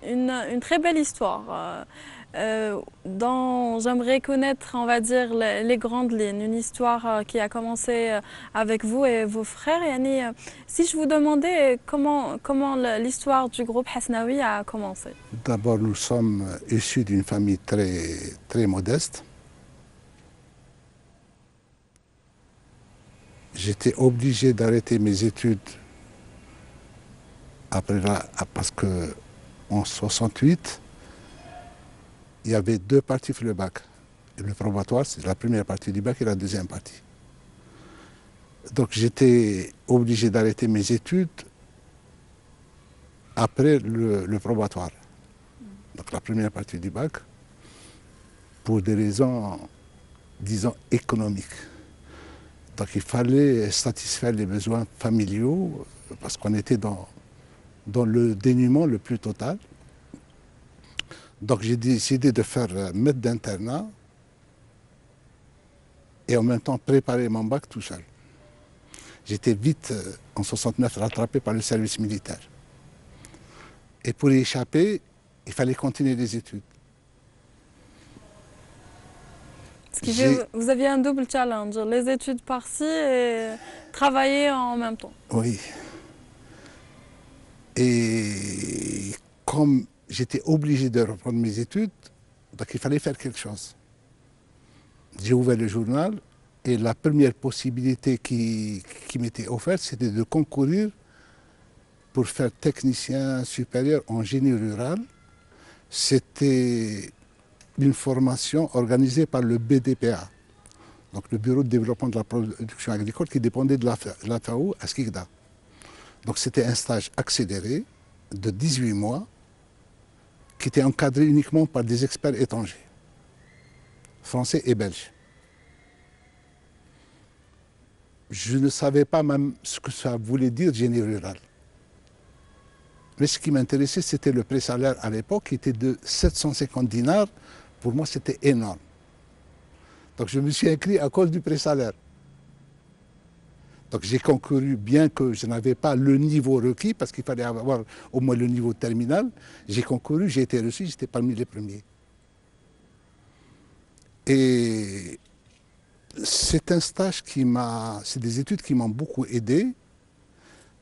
une très belle histoire dont j'aimerais connaître, on va dire, les grandes lignes. Une histoire qui a commencé avec vous et vos frères. Yani, si je vous demandais comment l'histoire du groupe Hasnaoui a commencé. D'abord, nous sommes issus d'une famille très modeste. J'étais obligé d'arrêter mes études parce que en 68, il y avait deux parties pour le bac. Et le probatoire, c'est la première partie du bac et la deuxième partie. Donc j'étais obligé d'arrêter mes études après le probatoire. Donc la première partie du bac, pour des raisons, disons, économiques. Donc il fallait satisfaire les besoins familiaux parce qu'on était dans le dénuement le plus total. Donc j'ai décidé de faire maître d'internat et en même temps préparer mon bac tout seul. J'étais vite, en 69, rattrapé par le service militaire. Et pour y échapper, il fallait continuer les études. Ce qui fait que vous aviez un double challenge, les études par-ci et travailler en même temps. Oui. Et comme j'étais obligé de reprendre mes études, donc il fallait faire quelque chose. J'ai ouvert le journal et la première possibilité qui m'était offerte, c'était de concourir pour faire technicien supérieur en génie rural. C'était une formation organisée par le BDPA, donc le Bureau de développement de la production agricole qui dépendait de la FAO à Skikda. Donc c'était un stage accéléré de 18 mois qui était encadré uniquement par des experts étrangers, français et belges. Je ne savais pas même ce que ça voulait dire génie rural. Mais ce qui m'intéressait, c'était le pré-salaire à l'époque, qui était de 750 dinars. Pour moi, c'était énorme. Donc je me suis inscrit à cause du pré-salaire. Donc j'ai concouru, bien que je n'avais pas le niveau requis, parce qu'il fallait avoir au moins le niveau terminal. J'ai concouru, j'ai été reçu, j'étais parmi les premiers. Et c'est un stage c'est des études qui m'ont beaucoup aidé,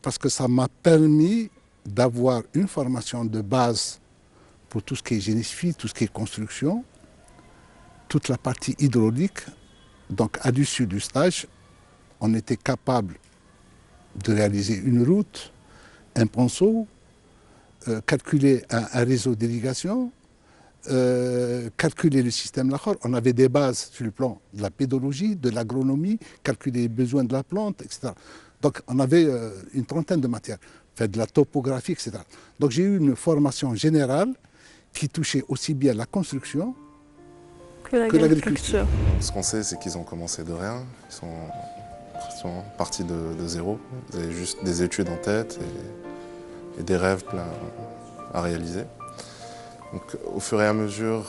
parce que ça m'a permis d'avoir une formation de base pour tout ce qui est génie civil, tout ce qui est construction, toute la partie hydraulique. Donc à l'issue du stage, on était capable de réaliser une route, un ponceau, calculer un réseau d'irrigation, calculer le système Lahore. On avait des bases sur le plan de la pédologie, de l'agronomie, calculer les besoins de la plante, etc. Donc on avait une trentaine de matières, faire de la topographie, etc. Donc j'ai eu une formation générale qui touchait aussi bien la construction Que que l'agriculture. Ce qu'on sait, c'est qu'ils ont commencé de rien. Ils sont partis de zéro. Ils avaient juste des études en tête et des rêves pleins à réaliser. Donc, au fur et à mesure,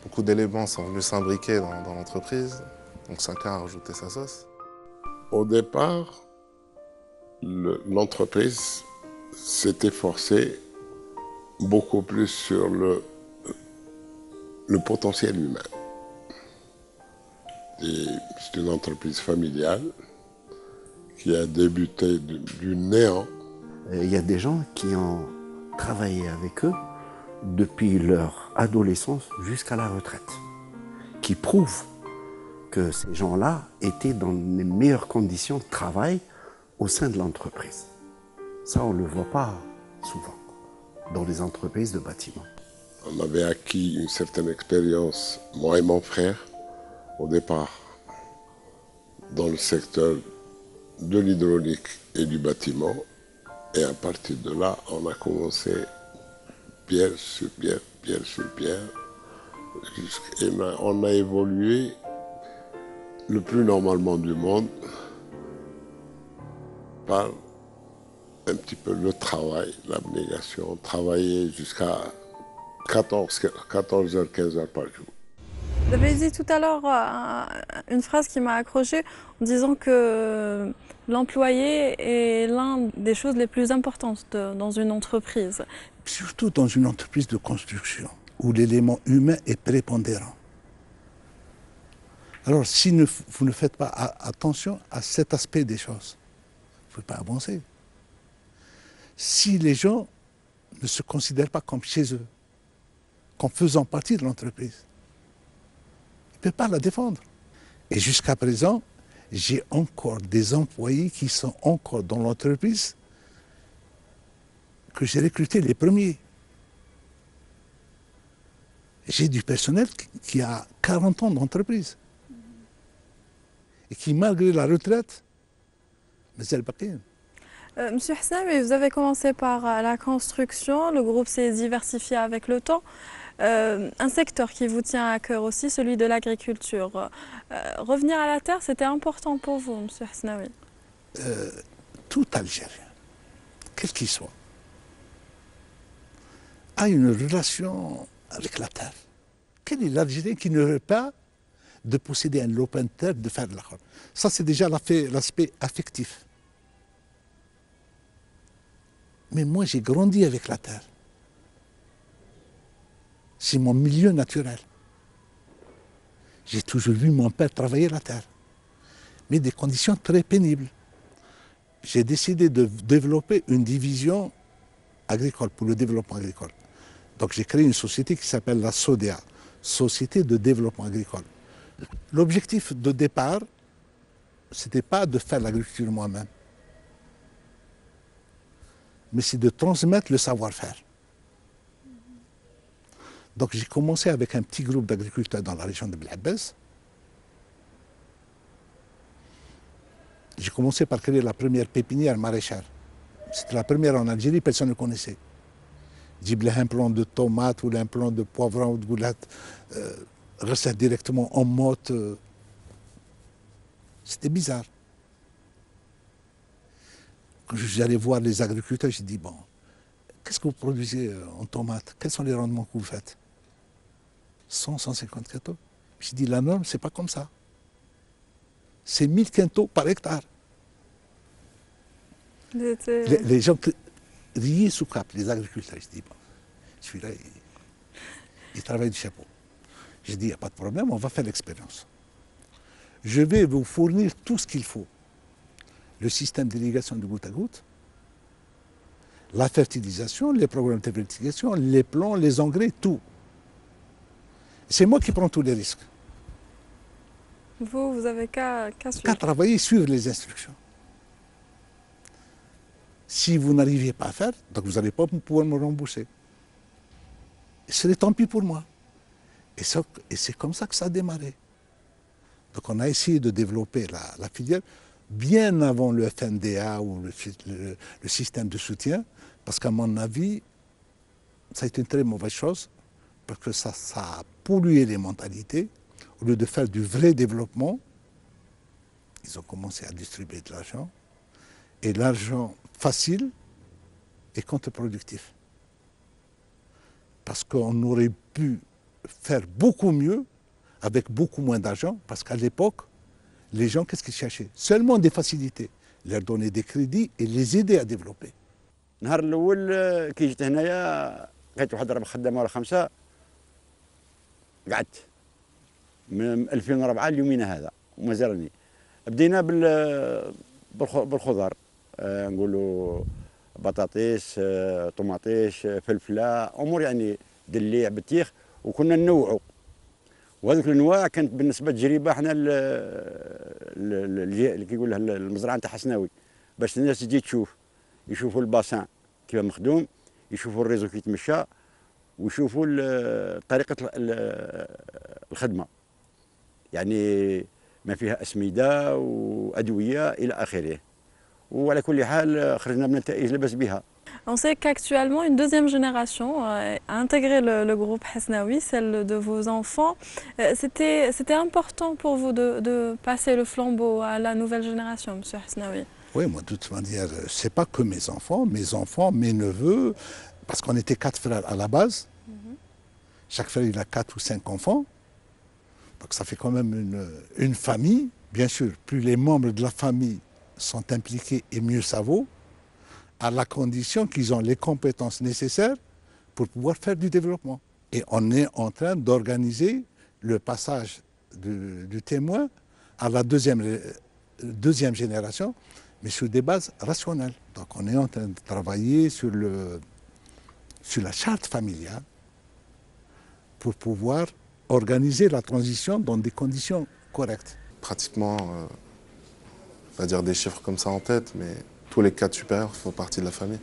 beaucoup d'éléments sont venus s'imbriquer dans l'entreprise. Donc chacun a rajouté sa sauce. Au départ, l'entreprise s'est efforcée beaucoup plus sur le potentiel humain. C'est une entreprise familiale qui a débuté du néant. Il y a des gens qui ont travaillé avec eux depuis leur adolescence jusqu'à la retraite, qui prouvent que ces gens-là étaient dans les meilleures conditions de travail au sein de l'entreprise. Ça, on ne le voit pas souvent dans les entreprises de bâtiment. On avait acquis une certaine expérience, moi et mon frère, au départ, dans le secteur de l'hydraulique et du bâtiment. Et à partir de là, on a commencé pierre sur pierre, pierre sur pierre. Et on a évolué le plus normalement du monde par un petit peu le travail, l'abnégation, travailler jusqu'à 14h, 15h par jour. Vous avez dit tout à l'heure une phrase qui m'a accrochée en disant que l'employé est l'un des choses les plus importantes dans une entreprise. Surtout dans une entreprise de construction où l'élément humain est prépondérant. Alors, si vous ne faites pas attention à cet aspect des choses, vous ne pouvez pas avancer. Si les gens ne se considèrent pas comme chez eux, comme faisant partie de l'entreprise, ils ne peuvent pas la défendre. Et jusqu'à présent, j'ai encore des employés qui sont encore dans l'entreprise que j'ai recruté les premiers. J'ai du personnel qui a 40 ans d'entreprise et qui, malgré la retraite, mais elle pas bien. Monsieur Hasnaoui, vous avez commencé par la construction, le groupe s'est diversifié avec le temps. Un secteur qui vous tient à cœur aussi, celui de l'agriculture. Revenir à la terre, c'était important pour vous, Monsieur Hasnaoui? Tout Algérien, quel qu'il soit, a une relation avec la terre. Quel est l'Algérien qui ne veut pas de posséder un lopin de terre, de faire de la khor? Ça, c'est déjà l'aspect affectif. Mais moi, j'ai grandi avec la terre. C'est mon milieu naturel. J'ai toujours vu mon père travailler la terre, mais des conditions très pénibles. J'ai décidé de développer une division agricole pour le développement agricole. Donc j'ai créé une société qui s'appelle la SODEA, Société de développement agricole. L'objectif de départ, ce n'était pas de faire l'agriculture moi-même, mais c'est de transmettre le savoir-faire. Donc j'ai commencé avec un petit groupe d'agriculteurs dans la région de Belhabès. J'ai commencé par créer la première pépinière maraîchère. C'était la première en Algérie, personne ne connaissait. J'ai un plant de tomates ou un plant de poivron ou de goulette, recette directement en motte. C'était bizarre. Quand j'allais voir les agriculteurs, j'ai dit, bon, qu'est-ce que vous produisez en tomates? Quels sont les rendements que vous faites? 100, 150 quintaux. J'ai dit, la norme, c'est pas comme ça. C'est 1000 quintaux par hectare. Les gens riaient sous cap, les agriculteurs. Je dis, bon, celui-là, il travaille du chapeau. J'ai dit, il n'y a pas de problème, on va faire l'expérience. Je vais vous fournir tout ce qu'il faut. Le système d'irrigation de goutte à goutte, la fertilisation, les programmes de fertilisation, les plants, les engrais, tout. C'est moi qui prends tous les risques. Vous avez qu'à suivre. Qu'à travailler, suivre les instructions. Si vous n'arrivez pas à faire, donc vous n'allez pas pouvoir me rembourser. Ce serait tant pis pour moi. Et c'est comme ça que ça a démarré. Donc on a essayé de développer la filière bien avant le FNDA ou le système de soutien, parce qu'à mon avis, ça a été une très mauvaise chose, parce que ça a pollué les mentalités. Au lieu de faire du vrai développement, ils ont commencé à distribuer de l'argent. Et l'argent facile est contre-productif. Parce qu'on aurait pu faire beaucoup mieux avec beaucoup moins d'argent, parce qu'à l'époque, les gens, qu'est-ce qu'ils cherchaient? Seulement des facilités. Leur donner des crédits et les aider à développer. النهار الاول كي جيت هنايا لقيت واحد 4 خدامه ولا 5 قعدت من 2004 ليومنا هذا ومازالني بدينا بالخضر نقولوا بطاطيس طماطيش فلفله امور يعني دليع بطيخ وكنا ننوعوا وهذوك الانواع كانت بالنسبه تجربه احنا اللي كيقول لها المزرعه نتاع حسناوي باش الناس تجي تشوف يشوفوا الباسان كيف مخدوم يشوفوا الريزو كي يتمشى ويشوفوا طريقه الخدمه يعني ما فيها اسمده وادويه الى اخره وعلى كل حال خرجنا بنتائج لبس بها. On sait qu'actuellement, une deuxième génération a intégré le groupe Hasnaoui, celle de vos enfants. C'était important pour vous de passer le flambeau à la nouvelle génération, Monsieur Hasnaoui? Oui, moi, de toute manière, ce n'est pas que mes enfants, mes neveux, parce qu'on était 4 frères à la base. Chaque frère, il a 4 ou 5 enfants. Donc ça fait quand même une famille. Bien sûr, plus les membres de la famille sont impliqués et mieux ça vaut, à la condition qu'ils ont les compétences nécessaires pour pouvoir faire du développement. Et on est en train d'organiser le passage du témoin à la deuxième génération, mais sur des bases rationnelles. Donc on est en train de travailler sur la charte familiale pour pouvoir organiser la transition dans des conditions correctes. Pratiquement, on va dire des chiffres comme ça en tête, mais tous les cadres supérieurs font partie de la famille.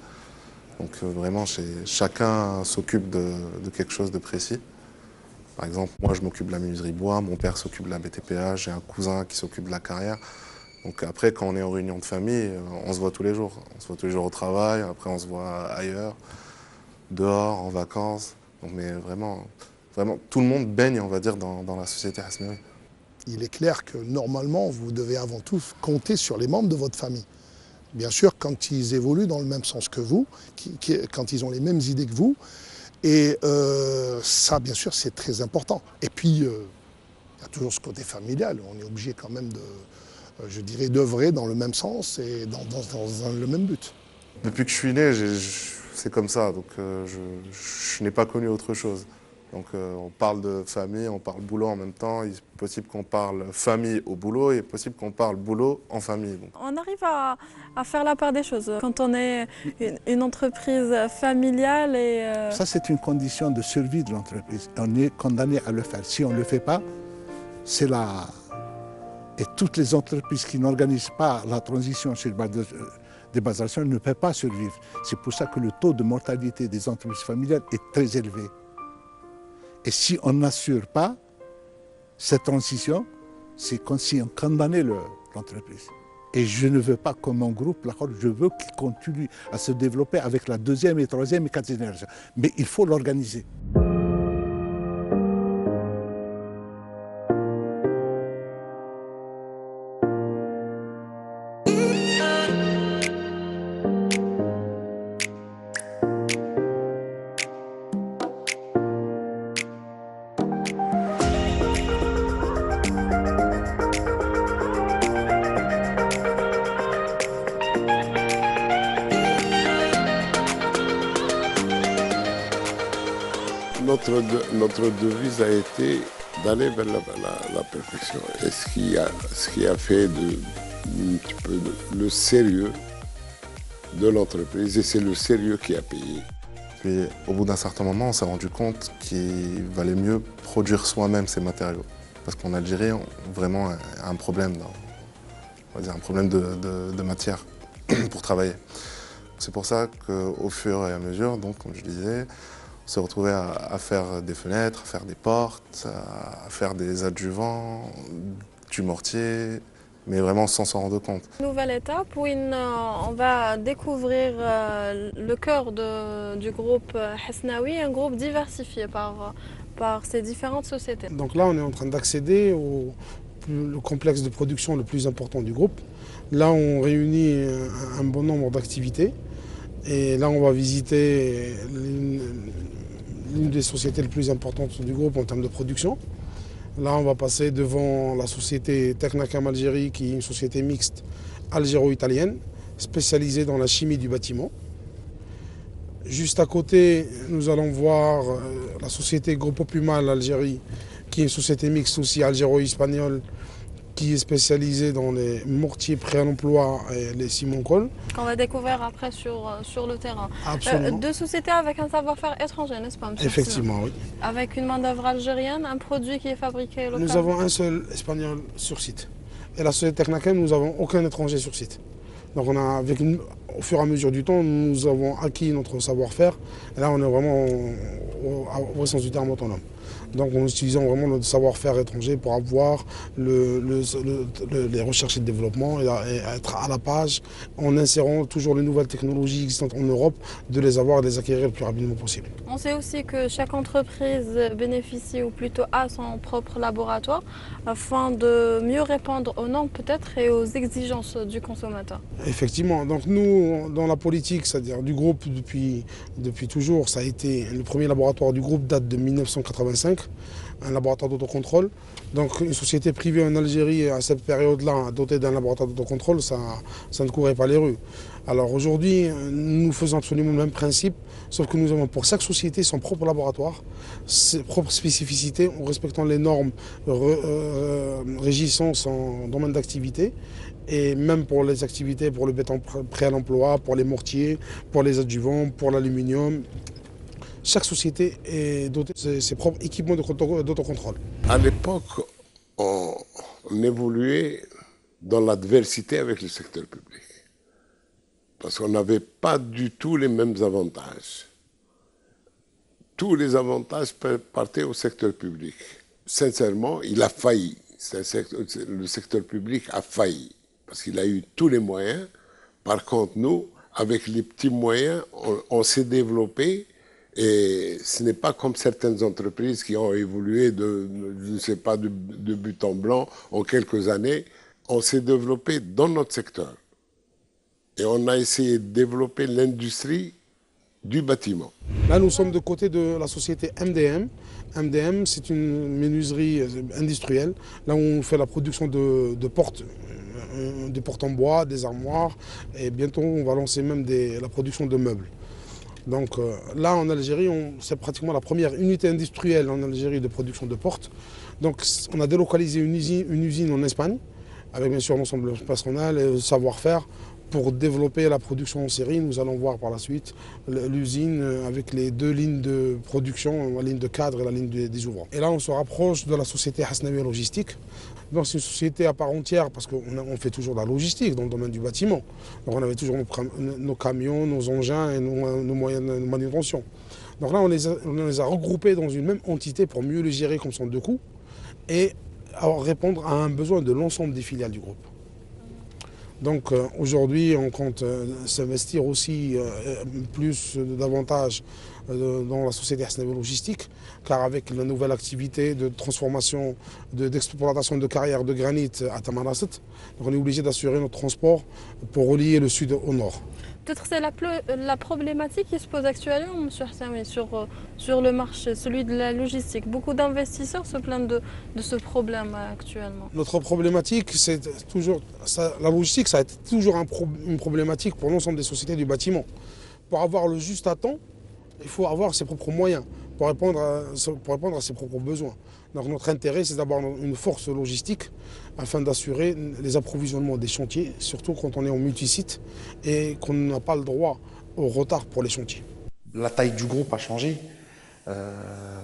Donc vraiment, chacun s'occupe de quelque chose de précis. Par exemple, moi je m'occupe de la menuiserie bois, mon père s'occupe de la BTPA, j'ai un cousin qui s'occupe de la carrière. Donc après, quand on est en réunion de famille, on se voit tous les jours. On se voit tous les jours au travail, après on se voit ailleurs, dehors, en vacances. Donc, mais vraiment, tout le monde baigne, on va dire, dans la société hasnaoui. Il est clair que normalement, vous devez avant tout compter sur les membres de votre famille. Bien sûr, quand ils évoluent dans le même sens que vous, quand ils ont les mêmes idées que vous, et ça, bien sûr, c'est très important. Et puis, il y a toujours ce côté familial. On est obligé quand même je dirais, d'œuvrer dans le même sens et dans le même but. Depuis que je suis né, c'est comme ça, donc je n'ai pas connu autre chose. Donc on parle de famille, on parle boulot en même temps. Il est possible qu'on parle famille au boulot, et il est possible qu'on parle boulot en famille. Donc. On arrive à faire la part des choses quand on est une entreprise familiale. Ça, c'est une condition de survie de l'entreprise. On est condamné à le faire. Si on ne le fait pas, c'est la... Et toutes les entreprises qui n'organisent pas la transition sur des bases rationnelles ne peuvent pas survivre. C'est pour ça que le taux de mortalité des entreprises familiales est très élevé. Et si on n'assure pas cette transition, c'est comme si on condamnait l'entreprise. Et je ne veux pas que mon groupe, je veux qu'il continue à se développer avec la deuxième et troisième et quatrième génération. Mais il faut l'organiser. Notre devise a été d'aller vers la perfection. Et ce qui a fait un petit peu le sérieux de l'entreprise, et c'est le sérieux qui a payé. Puis au bout d'un certain moment, on s'est rendu compte qu'il valait mieux produire soi-même ces matériaux. Parce qu'en Algérie, vraiment un problème, on va dire un problème de matière pour travailler. C'est pour ça qu'au fur et à mesure, donc, comme je disais, on s'est retrouvé à faire des fenêtres, à faire des portes, à faire des adjuvants, du mortier, mais vraiment sans s'en rendre compte. Nouvelle étape où on va découvrir le cœur du groupe Hasnaoui, un groupe diversifié par ces différentes sociétés. Donc là, on est en train d'accéder au complexe de production le plus important du groupe. Là, on réunit un bon nombre d'activités. Et là, on va visiter l'une des sociétés les plus importantes du groupe en termes de production. Là, on va passer devant la société Technacam Algérie, qui est une société mixte algéro-italienne, spécialisée dans la chimie du bâtiment. Juste à côté, nous allons voir la société Grupo Pumal Algérie, qui est une société mixte aussi algéro-espagnole, qui est spécialisée dans les mortiers prêts à l'emploi et les ciments-cols. Qu'on va découvrir après sur le terrain. Absolument. Deux sociétés avec un savoir-faire étranger, n'est-ce pas, monsieur? Effectivement, oui. Avec une main-d'œuvre algérienne, un produit qui est fabriqué localement. Nous avons un seul Espagnol sur site. Et la société Technacam, nous n'avons aucun étranger sur site. Donc au fur et à mesure du temps, nous avons acquis notre savoir-faire. Et là, on est vraiment, au vrai sens du terme, autonome. Donc en utilisant vraiment notre savoir-faire étranger pour avoir les recherches et le développement et être à la page en insérant toujours les nouvelles technologies existantes en Europe, de les avoir et de les acquérir le plus rapidement possible. On sait aussi que chaque entreprise bénéficie ou plutôt a son propre laboratoire afin de mieux répondre aux normes peut-être et aux exigences du consommateur. Effectivement, donc nous nous, dans la politique, c'est-à-dire du groupe depuis toujours, ça a été le premier laboratoire du groupe date de 1985, un laboratoire d'autocontrôle. Donc une société privée en Algérie à cette période-là, dotée d'un laboratoire d'autocontrôle, ça ne courait pas les rues. Alors aujourd'hui, nous faisons absolument le même principe, sauf que nous avons pour chaque société son propre laboratoire, ses propres spécificités, en respectant les normes régissant son domaine d'activité. Et même pour les activités, pour le béton prêt à l'emploi, pour les mortiers, pour les adjuvants, pour l'aluminium. Chaque société est dotée de ses propres équipements d'autocontrôle. À l'époque, on évoluait dans l'adversité avec le secteur public. Parce qu'on n'avait pas du tout les mêmes avantages. Tous les avantages partaient au secteur public. Sincèrement, il a failli. Le secteur public a failli. Parce qu'il a eu tous les moyens. Par contre, nous, avec les petits moyens, on s'est développé. Et ce n'est pas comme certaines entreprises qui ont évolué je ne sais pas, de but en blanc en quelques années. On s'est développé dans notre secteur. Et on a essayé de développer l'industrie du bâtiment. Là, nous sommes de côté de la société MDM. MDM, c'est une menuiserie industrielle, là où on fait la production de portes, des portes en bois, des armoires, et bientôt on va lancer même la production de meubles. Donc là, en Algérie, c'est pratiquement la première unité industrielle en Algérie de production de portes. Donc on a délocalisé une usine en Espagne, avec bien sûr l'ensemble du personnel et le savoir-faire, pour développer la production en série. Nous allons voir par la suite l'usine avec les deux lignes de production, la ligne de cadre et la ligne des ouvrants. Et là, on se rapproche de la société Hasnaoui Logistique. Donc c'est une société à part entière parce qu'on fait toujours de la logistique dans le domaine du bâtiment. Donc on avait toujours nos camions, nos engins et nos moyens de manutention. Donc là, on les a regroupés dans une même entité pour mieux les gérer comme sont deux coûts et répondre à un besoin de l'ensemble des filiales du groupe. Donc aujourd'hui, on compte s'investir aussi davantage dans la société Hasnaoui Logistique, car avec la nouvelle activité de transformation, d'exploitation de carrières de granit à Tamanrasset, on est obligé d'assurer notre transport pour relier le sud au nord. Peut-être c'est la problématique qui se pose actuellement, M. Hasnaoui, sur le marché, celui de la logistique. Beaucoup d'investisseurs se plaignent de ce problème actuellement. Notre problématique, c'est toujours la logistique, ça a été toujours une problématique pour l'ensemble des sociétés du bâtiment. Pour avoir le juste à temps, il faut avoir ses propres moyens pour répondre à ses propres besoins. Donc notre intérêt, c'est d'avoir une force logistique afin d'assurer les approvisionnements des chantiers, surtout quand on est en multisite et qu'on n'a pas le droit au retard pour les chantiers. La taille du groupe a changé.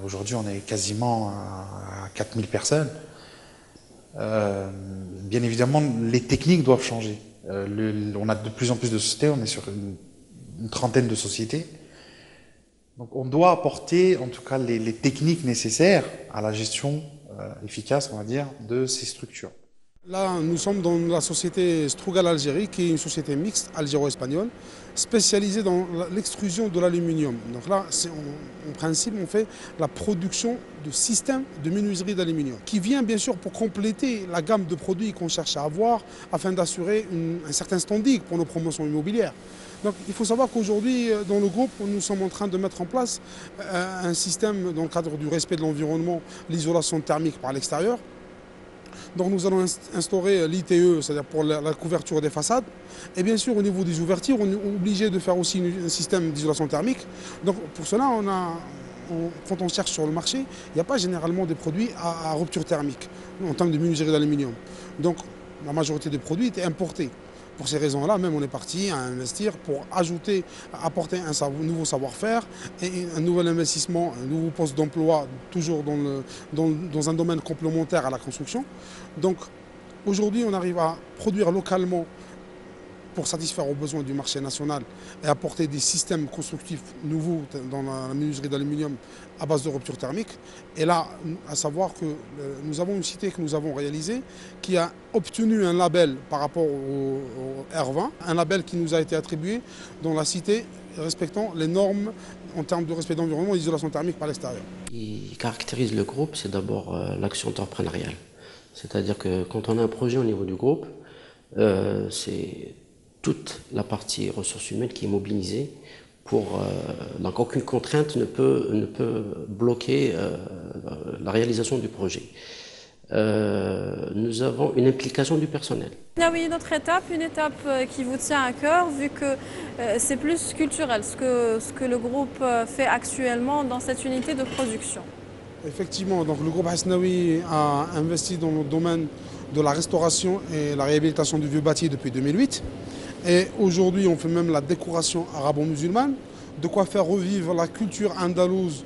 Aujourd'hui, on est quasiment à 4000 personnes. Bien évidemment, les techniques doivent changer. On a de plus en plus de sociétés, on est sur une trentaine de sociétés. Donc on doit apporter en tout cas les techniques nécessaires à la gestion efficace, on va dire, de ces structures. Là, nous sommes dans la société Strugal Algérie, qui est une société mixte algéro-espagnole, spécialisée dans l'extrusion de l'aluminium. Donc là, en principe, on fait la production de systèmes de menuiserie d'aluminium, qui vient bien sûr pour compléter la gamme de produits qu'on cherche à avoir, afin d'assurer un certain standing pour nos promotions immobilières. Donc il faut savoir qu'aujourd'hui, dans le groupe, nous sommes en train de mettre en place un système dans le cadre du respect de l'environnement, l'isolation thermique par l'extérieur. Donc nous allons instaurer l'ITE, c'est-à-dire pour la couverture des façades. Et bien sûr, au niveau des ouvertures, on est obligé de faire aussi un système d'isolation thermique. Donc pour cela, quand on cherche sur le marché, il n'y a pas généralement des produits à rupture thermique en termes de menuiserie d'aluminium. Donc la majorité des produits étaient importés. Pour ces raisons-là, même on est parti à investir pour apporter un nouveau savoir-faire et un nouvel investissement, un nouveau poste d'emploi, toujours dans un domaine complémentaire à la construction. Donc aujourd'hui, on arrive à produire localement pour satisfaire aux besoins du marché national et apporter des systèmes constructifs nouveaux dans la menuiserie d'aluminium à base de rupture thermique. Et là, à savoir que nous avons une cité que nous avons réalisée qui a obtenu un label par rapport au R20, un label qui nous a été attribué dans la cité respectant les normes en termes de respect de l'environnement et d'isolation thermique par l'extérieur. Ce qui caractérise le groupe, c'est d'abord l'action entrepreneuriale. C'est-à-dire que quand on a un projet au niveau du groupe, c'est toute la partie ressources humaines qui est mobilisée donc aucune contrainte ne peut bloquer la réalisation du projet. Nous avons une implication du personnel. Oui, notre étape, une étape qui vous tient à cœur, vu que c'est plus culturel, ce que le groupe fait actuellement dans cette unité de production. Effectivement, donc le groupe Hasnaoui a investi dans le domaine de la restauration et la réhabilitation du vieux bâti depuis 2008. Et aujourd'hui, on fait même la décoration arabo-musulmane, de quoi faire revivre la culture andalouse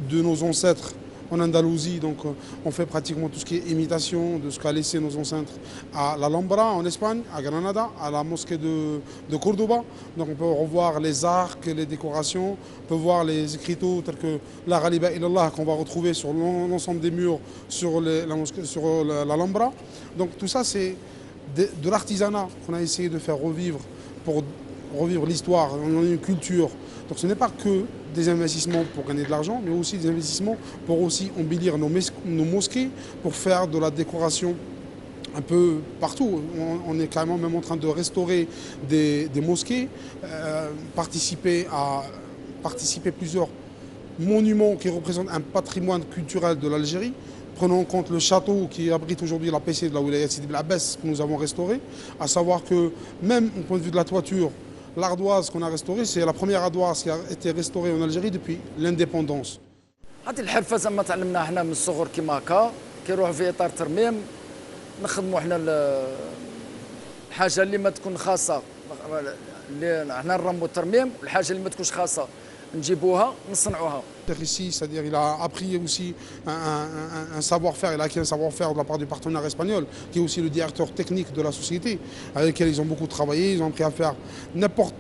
de nos ancêtres en Andalousie. Donc on fait pratiquement tout ce qui est imitation de ce qu'a laissé nos ancêtres à l'Alhambra en Espagne, à Granada, à la mosquée de Cordoba. Donc on peut revoir les arcs, les décorations, on peut voir les écriteaux tels que la Ghaliba Ilallah qu'on va retrouver sur l'ensemble des murs sur l'Alhambra. Donc tout ça c'est de l'artisanat qu'on a essayé de faire revivre pour revivre l'histoire, on a une culture. Donc ce n'est pas que des investissements pour gagner de l'argent, mais aussi des investissements pour aussi embellir nos mosquées, pour faire de la décoration un peu partout. On est carrément même en train de restaurer des mosquées, participer plusieurs monuments qui représentent un patrimoine culturel de l'Algérie. Prenons en compte le château qui abrite aujourd'hui la PC de la Wilaya Sidi Bel Abbès que nous avons restauré, à savoir que même au point de vue de la toiture, l'ardoise qu'on a restaurée, c'est la première ardoise qui a été restaurée en Algérie depuis l'indépendance. هذه الحرفة زعما تعلمناها حنا من الصغر كيما هكا كيروح في إطار ترميم نخدموا حنا الحاجة اللي ما تكون خاصة اللي حنا نرموا الترميم والحاجة اللي ما تكونش خاصة نجيبوها نصنعوها. Ici, c'est-à-dire il a appris aussi un savoir-faire, il a acquis un savoir-faire de la part du partenaire espagnol, qui est aussi le directeur technique de la société, avec lequel ils ont beaucoup travaillé, ils ont appris à faire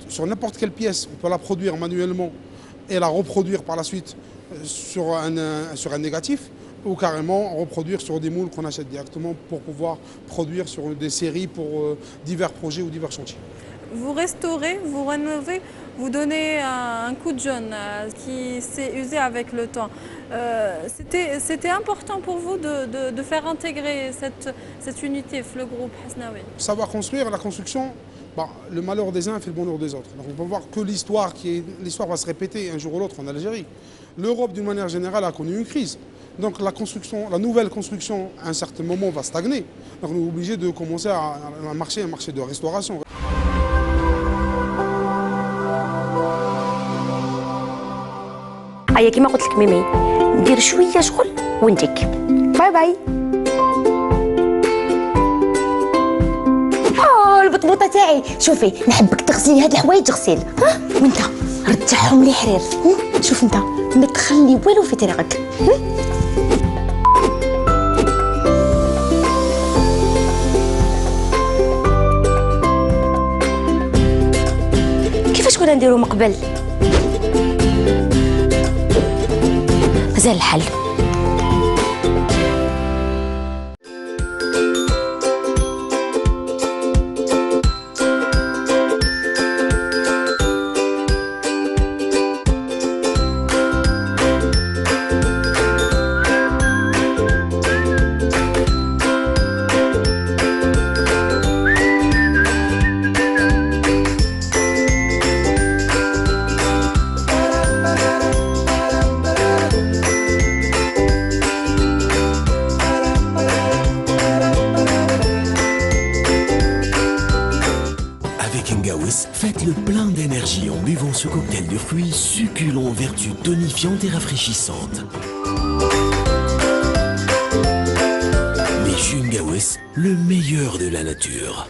sur n'importe quelle pièce, on peut la produire manuellement et la reproduire par la suite sur un négatif, ou carrément reproduire sur des moules qu'on achète directement pour pouvoir produire sur des séries pour divers projets ou divers chantiers. Vous restaurez, vous rénovez, vous donnez un coup de jeune qui s'est usé avec le temps. C'était important pour vous de faire intégrer cette unité, le groupe Hasnaoui. Savoir construire, la construction, le malheur des uns fait le bonheur des autres. Donc on peut voir que l'histoire va se répéter un jour ou l'autre en Algérie. L'Europe, d'une manière générale, a connu une crise. Donc la nouvelle construction, à un certain moment, va stagner. Donc on est obligé de commencer un marché de restauration. هيا كيما قلت لك ميمي ندير شويه شغل ونجيك باي باي. البطبوطه تاعي شوفي نحبك تغسلي هاد الحوايج غسيل ها وانت رجعهم لي حرير شوف انت ما تخلي والو في طريقك. كيفاش كنا نديرو من قبل مازال الحل. Faites le plein d'énergie en buvant ce cocktail de fruits succulent aux vertus tonifiantes et rafraîchissantes. Les jus Ngawes, le meilleur de la nature.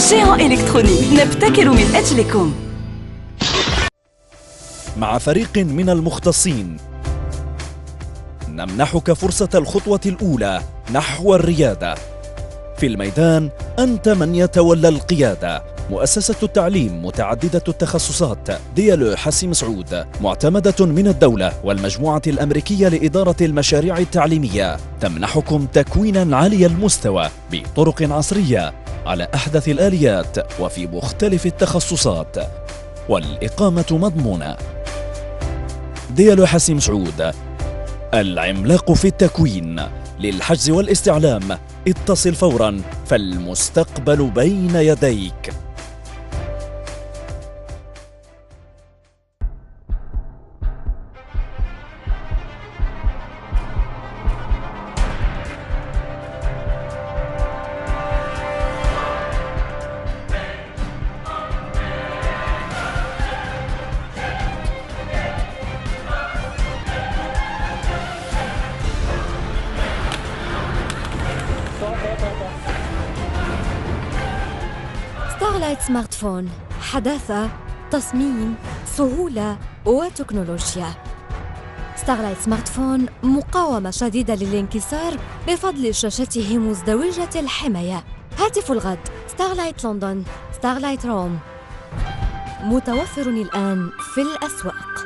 جيران إلكترونيك نبتكر من أجلكم. مع فريق من المختصين نمنحك فرصة الخطوة الأولى نحو الريادة. في الميدان أنت من يتولى القيادة. مؤسسة التعليم متعددة التخصصات ديالو حسيم سعود معتمدة من الدولة والمجموعة الأمريكية لإدارة المشاريع التعليمية تمنحكم تكوينا عالي المستوى بطرق عصرية على أحدث الآليات وفي مختلف التخصصات، والإقامة مضمونة. ديالو حسيم سعود، العملاق في التكوين. للحجز والاستعلام اتصل فورا، فالمستقبل بين يديك. ستارلايت سمارت فون، حداثة، تصميم، سهولة وتكنولوجيا. ستارلايت سمارت فون مقاومة شديدة للانكسار بفضل شاشته مزدوجة الحماية. هاتف الغد ستارلايت لندن، ستارلايت روم، متوفر الآن في الأسواق.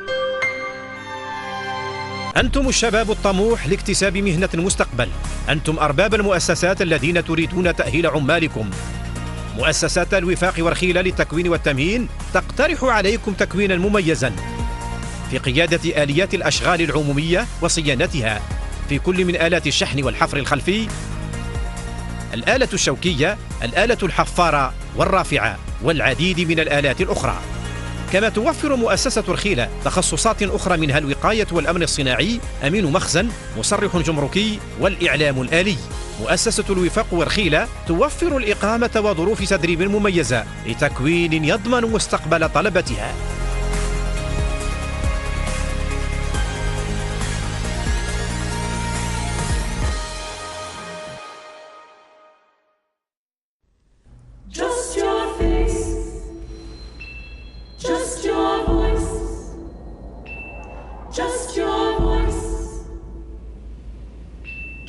أنتم الشباب الطموح لاكتساب مهنة المستقبل. أنتم أرباب المؤسسات الذين تريدون تأهيل عمالكم. مؤسسات الوفاق ورخيلة للتكوين والتمهين تقترح عليكم تكوينا مميزا في قيادة آليات الأشغال العمومية وصيانتها في كل من آلات الشحن والحفر الخلفي، الآلة الشوكية، الآلة الحفارة والرافعة، والعديد من الآلات الأخرى. كما توفر مؤسسة رخيلة تخصصات أخرى منها الوقاية والأمن الصناعي، أمين مخزن، مصرح جمركي، والإعلام الآلي. مؤسسة الوفاق ورخيلة توفر الإقامة وظروف تدريب مميزة لتكوين يضمن مستقبل طلبتها. Just your face, just your voice, just your voice,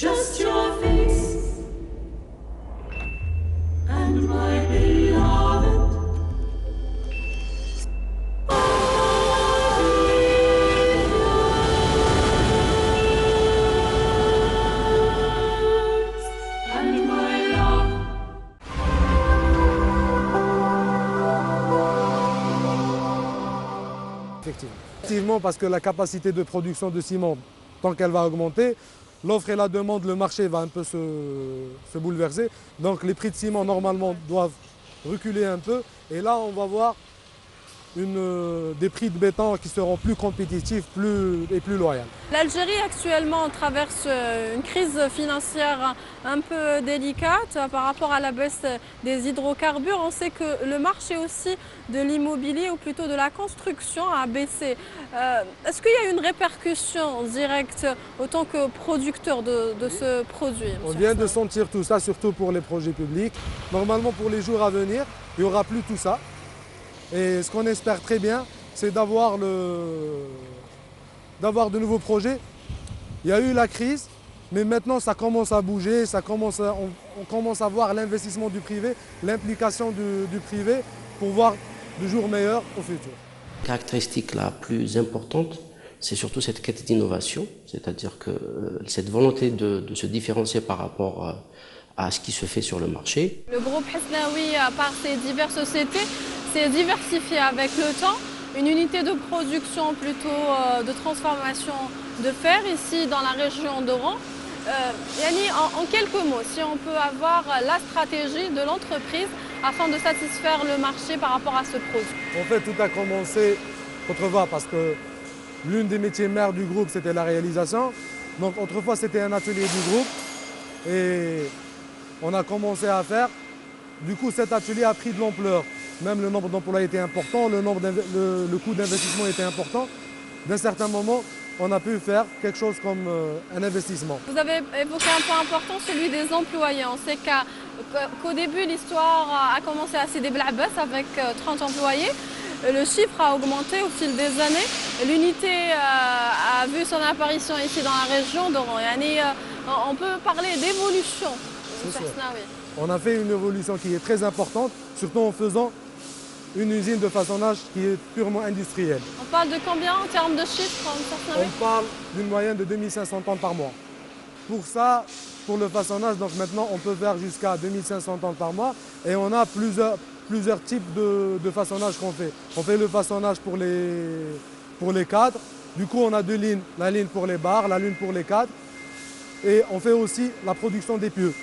just your face, and my beloved. And my love. Effectivement, parce que la capacité de production de ciment, tant qu'elle va augmenter, l'offre et la demande, le marché va un peu se bouleverser. Donc les prix de ciment, normalement, doivent reculer un peu. Et là, on va voir des prix de béton qui seront plus compétitifs et plus loyaux. L'Algérie actuellement traverse une crise financière un peu délicate par rapport à la baisse des hydrocarbures. On sait que le marché aussi de l'immobilier ou plutôt de la construction a baissé. Est-ce qu'il y a une répercussion directe autant que producteur de ce produit? On vient de sentir tout ça, surtout pour les projets publics. Normalement, pour les jours à venir, il n'y aura plus tout ça. Et ce qu'on espère très bien, c'est d'avoir de nouveaux projets. Il y a eu la crise, mais maintenant ça commence à bouger, on commence à voir l'investissement du privé, l'implication du privé pour voir de jours meilleurs au futur. La caractéristique la plus importante, c'est surtout cette quête d'innovation, c'est-à-dire que cette volonté de se différencier par rapport à ce qui se fait sur le marché. Le groupe Hasnaoui, par ses diverses sociétés, s'est diversifié avec le temps. Une unité de production plutôt de transformation de fer ici dans la région d'Oran. Yanni, en quelques mots, si on peut avoir la stratégie de l'entreprise afin de satisfaire le marché par rapport à ce produit. En fait, tout a commencé autrefois parce que l'une des métiers mères du groupe, c'était la réalisation. Donc autrefois, c'était un atelier du groupe et on a commencé à faire. Du coup, cet atelier a pris de l'ampleur. Même le nombre d'employés était important, le coût d'investissement était important. D'un certain moment, on a pu faire quelque chose comme un investissement. Vous avez évoqué un point important, celui des employés. On sait qu'au début, l'histoire a commencé à Sidi Bel Abbas avec 30 employés. le chiffre a augmenté au fil des années. L'unité a vu son apparition ici dans la région. Donc, on peut parler d'évolution. On a fait une évolution qui est très importante, surtout en faisant une usine de façonnage qui est purement industrielle. On parle de combien en termes de chiffres? On parle d'une moyenne de 2500 tonnes par mois. Pour ça, pour le façonnage, donc maintenant on peut faire jusqu'à 2500 tonnes par mois et on a plusieurs types de façonnage qu'on fait. On fait le façonnage pour les cadres. Du coup, on a deux lignes, la ligne pour les barres, la ligne pour les cadres. Et on fait aussi la production des pieux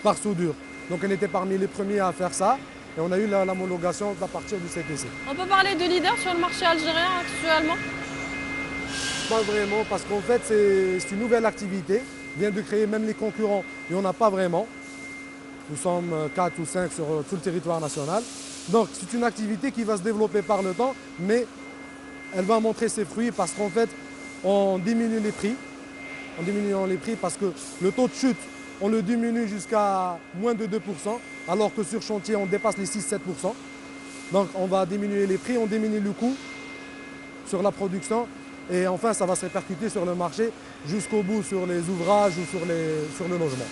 par soudure. Donc on était parmi les premiers à faire ça. Et on a eu l'homologation à partir du CTC. On peut parler de leader sur le marché algérien actuellement? Pas vraiment, parce qu'en fait, c'est une nouvelle activité. On vient de créer même les concurrents, il n'y en a pas vraiment. Nous sommes 4 ou 5 sur tout le territoire national. Donc c'est une activité qui va se développer par le temps, mais elle va montrer ses fruits parce qu'en fait, on diminue les prix. En diminuant les prix parce que le taux de chute, on le diminue jusqu'à moins de 2%, alors que sur chantier, on dépasse les 6-7%. Donc on va diminuer les prix, on diminue le coût sur la production et enfin ça va se répercuter sur le marché jusqu'au bout sur les ouvrages ou sur le logement.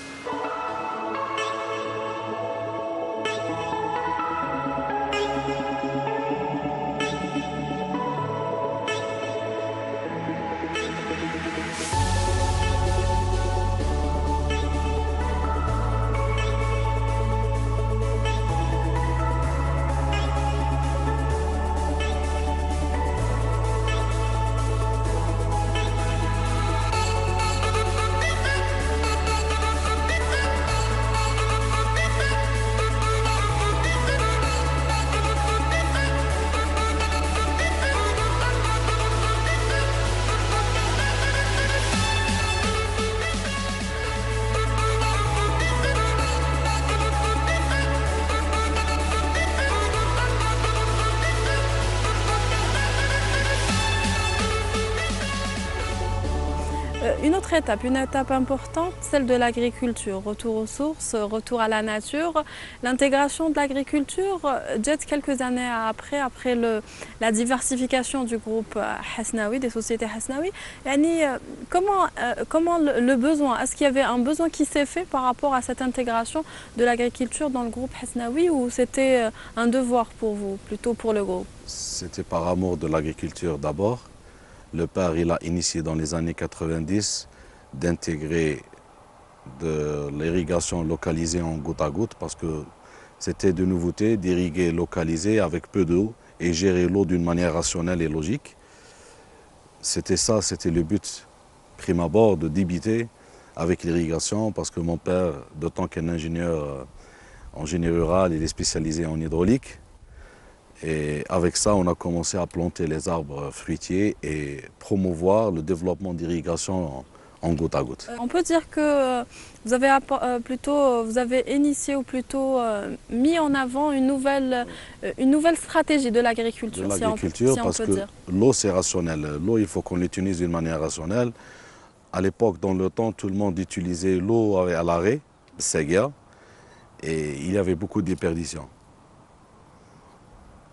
Une étape importante, celle de l'agriculture. Retour aux sources, retour à la nature. L'intégration de l'agriculture, quelques années après la diversification du groupe Hasnaoui, des sociétés Hasnaoui. Comment le besoin, est-ce qu'il y avait un besoin qui s'est fait par rapport à cette intégration de l'agriculture dans le groupe Hasnaoui ou c'était un devoir pour vous, plutôt pour le groupe? C'était par amour de l'agriculture d'abord. Le père, il a initié dans les années 90 d'intégrer de l'irrigation localisée en goutte à goutte parce que c'était de nouveauté d'irriguer localisé avec peu d'eau et gérer l'eau d'une manière rationnelle et logique. C'était ça, c'était le but prime abord de débuter avec l'irrigation parce que mon père, de tant qu'un ingénieur en génie rural, il est spécialisé en hydraulique. Et avec ça, on a commencé à planter les arbres fruitiers et promouvoir le développement d'irrigation en goutte à goutte. On peut dire que vous avez initié ou plutôt mis en avant une nouvelle stratégie de l'agriculture. De l'agriculture, parce que l'eau c'est rationnel. L'eau, il faut qu'on l'utilise d'une manière rationnelle. À l'époque, dans le temps, tout le monde utilisait l'eau à l'arrêt, Séguia, et il y avait beaucoup de déperditions.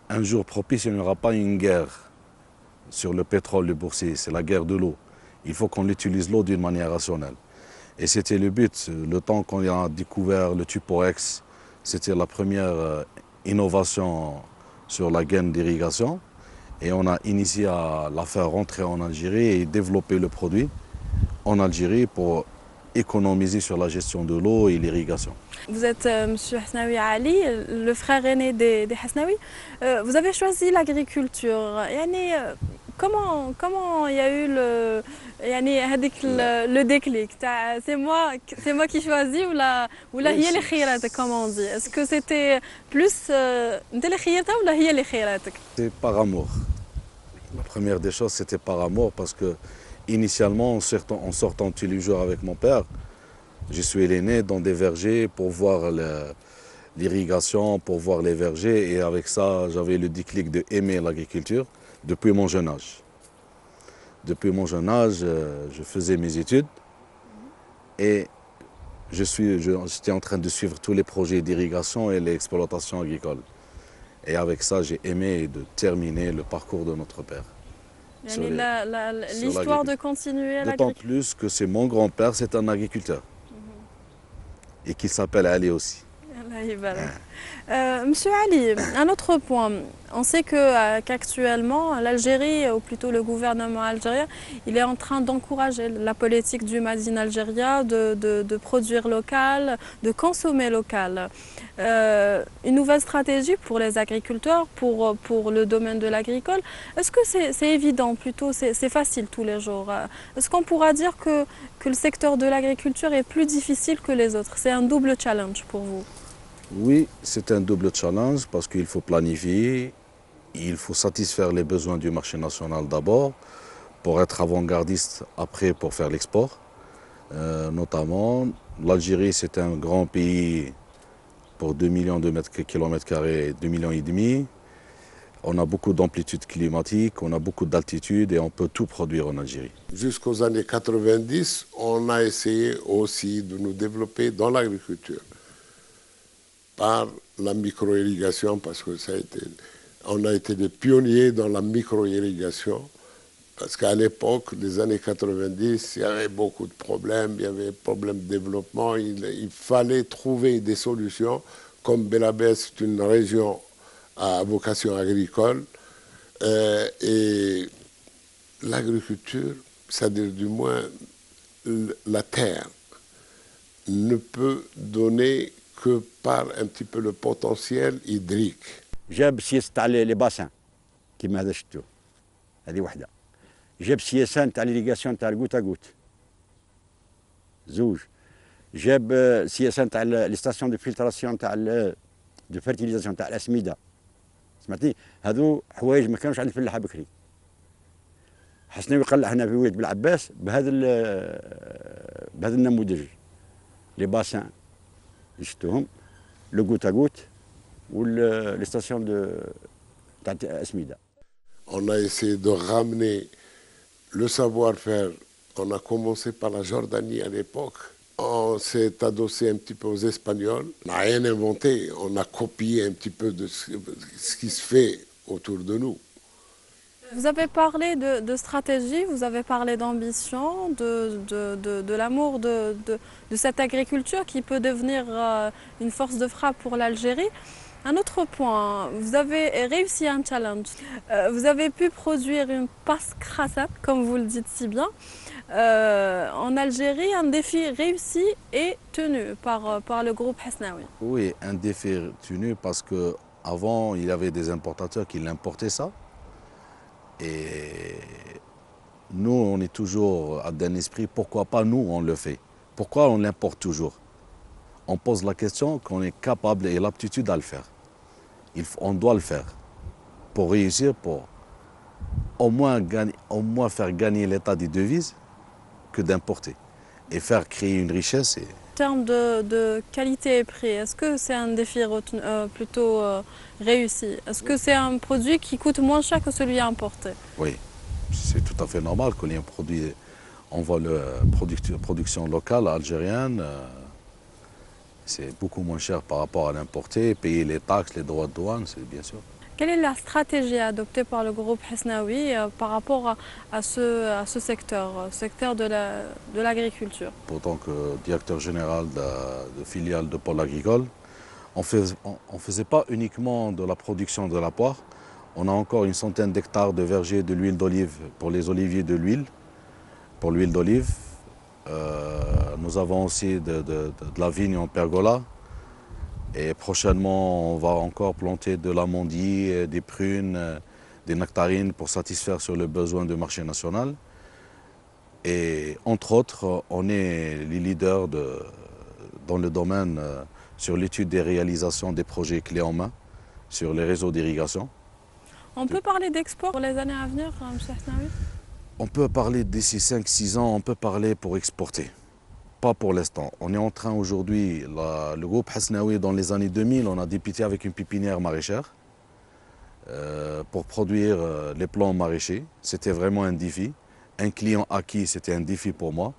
Un jour propice, il n'y aura pas une guerre sur le pétrole, le boursier, c'est la guerre de l'eau. Il faut qu'on utilise l'eau d'une manière rationnelle. Et c'était le but. Le temps qu'on a découvert le Tuporex, c'était la première innovation sur la gaine d'irrigation. Et on a initié à la faire rentrer en Algérie et développer le produit en Algérie pour économiser sur la gestion de l'eau et l'irrigation. Vous êtes M. Hasnaoui Ali, le frère aîné des Hasnaoui. Vous avez choisi l'agriculture. Comment il y a eu le déclic? C'est moi qui choisis ou la هي اللي خيراتك, comme on dit? Est-ce que c'était plus انت اللي خيرتها ولا هي اللي خيراتك? C'est par amour. La première des choses, c'était par amour parce que initialement, en sortant tous les jours avec mon père, je suis l'aîné dans des vergers pour voir l'irrigation, pour voir les vergers. Et avec ça, j'avais le déclic d'aimer l'agriculture depuis mon jeune âge. Depuis mon jeune âge, je faisais mes études et j'étais en train de suivre tous les projets d'irrigation et l'exploitation agricole. Et avec ça, j'ai aimé de terminer le parcours de notre père. L'histoire de continuer D'autant l'agriculture. plus que c'est mon grand-père, c'est un agriculteur. Et qu'il s'appelle Ali aussi. Monsieur Ali, un autre point. On sait qu'actuellement, l'Algérie, ou plutôt le gouvernement algérien, il est en train d'encourager la politique du Made in Algeria, de produire local, de consommer local. Une nouvelle stratégie pour les agriculteurs, pour le domaine de l'agricole. Est-ce que c'est évident, plutôt c'est facile tous les jours? Est-ce qu'on pourra dire que le secteur de l'agriculture est plus difficile que les autres? C'est un double challenge pour vous? Oui, c'est un double challenge parce qu'il faut planifier, il faut satisfaire les besoins du marché national d'abord, pour être avant-gardiste après pour faire l'export. Notamment, l'Algérie c'est un grand pays pour 2 millions de kilomètres carrés, 2,5 millions. On a beaucoup d'amplitude climatique, on a beaucoup d'altitude et on peut tout produire en Algérie. Jusqu'aux années 90, on a essayé aussi de nous développer dans l'agriculture par la micro-irrigation, parce que on a été des pionniers dans la micro-irrigation, parce qu'à l'époque des années 90, il y avait beaucoup de problèmes, il y avait des problèmes de développement, il fallait trouver des solutions, comme Belabès, c'est une région à vocation agricole, et l'agriculture, c'est-à-dire du moins la terre, ne peut donner que par un petit peu le potentiel hydrique. جاب سياسه تاع لي باسان كيما هذا شفتوه، هذه وحده. جاب سياسه تاع ليريغاسيون تاع الكوت ا كوت، زوج. جاب سياسه تاع لي ستاسيون دو فلتراسيون تاع دو فيرتيليزاسيون تاع الاسمده. سمعتي؟ هذو حوايج ما كانوش عند الفلاحه بكري. حسناوي قلع هنا في وليد بالعباس بهذا النموذج. لي باسان شفتوهم، لو كوت ا كوت les stations de Asmida. On a essayé de ramener le savoir-faire. On a commencé par la Jordanie à l'époque. On s'est adossé un petit peu aux Espagnols. On n'a rien inventé. On a copié un petit peu de ce qui se fait autour de nous. Vous avez parlé de stratégie, vous avez parlé d'ambition, de l'amour de cette agriculture qui peut devenir une force de frappe pour l'Algérie. Un autre point, vous avez réussi un challenge. Vous avez pu produire une passe crassate, comme vous le dites si bien. En Algérie, un défi réussi et tenu par le groupe Hasnaoui. Oui, un défi tenu parce qu'avant, il y avait des importateurs qui l'importaient ça. Et nous, on est toujours d'un esprit, pourquoi pas nous, on le fait? Pourquoi on l'importe toujours? On pose la question qu'on est capable et l'aptitude à le faire. On doit le faire pour réussir, pour au moins faire gagner l'état des devises que d'importer et faire créer une richesse. En termes de qualité et prix, est-ce que c'est un défi plutôt réussi? Est-ce que c'est un produit qui coûte moins cher que celui importé? Oui, c'est tout à fait normal qu'on ait un produit, on voit la production locale algérienne. C'est beaucoup moins cher par rapport à l'importer, payer les taxes, les droits de douane, c'est bien sûr. Quelle est la stratégie adoptée par le groupe Hasnaoui par rapport à ce secteur de l'agriculture? En tant que directeur général de filiale de pôle agricole, on ne faisait pas uniquement de la production de la poire. On a encore une centaine d'hectares de vergers de l'huile d'olive pour les oliviers de l'huile, pour l'huile d'olive. Nous avons aussi de la vigne en pergola. Et prochainement, on va encore planter de l'amandie, des prunes, des nectarines pour satisfaire sur le besoin du marché national. Et entre autres, on est les leaders dans le domaine sur l'étude des réalisations des projets clés en main sur les réseaux d'irrigation. On peut parler d'export pour les années à venir, M. Hasnaoui? On peut parler d'ici 5-6 ans, on peut parler pour exporter. Pas pour l'instant. On est en train aujourd'hui, le groupe Hasnaoui dans les années 2000, on a débuté avec une pépinière maraîchère pour produire les plants maraîchers. C'était vraiment un défi. Un client acquis, c'était un défi pour moi,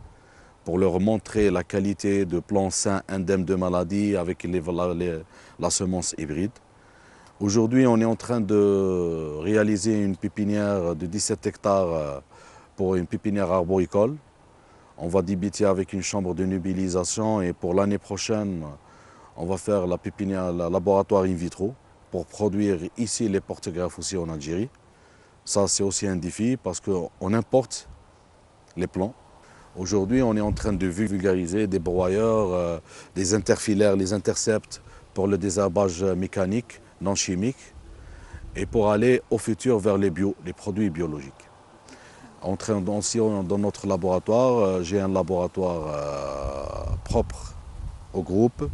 pour leur montrer la qualité de plants sains, indemnes de maladies avec la semence hybride. Aujourd'hui, on est en train de réaliser une pépinière de 17 hectares pour une pépinière arboricole. On va débuter avec une chambre de nubilisation et pour l'année prochaine, on va faire la pépinière, la laboratoire in vitro pour produire ici les porte-greffes aussi en Algérie. Ça, c'est aussi un défi parce qu'on importe les plants. Aujourd'hui, on est en train de vulgariser des broyeurs, des interfilaires, les intercepts pour le désherbage mécanique, non chimique, et pour aller au futur vers les produits biologiques. Aussi, dans notre laboratoire, j'ai un laboratoire propre au groupe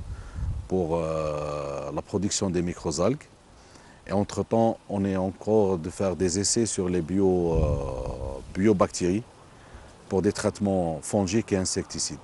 pour la production des microalgues. Et entre-temps, on est encore de faire des essais sur les biobactéries pour des traitements fongiques et insecticides.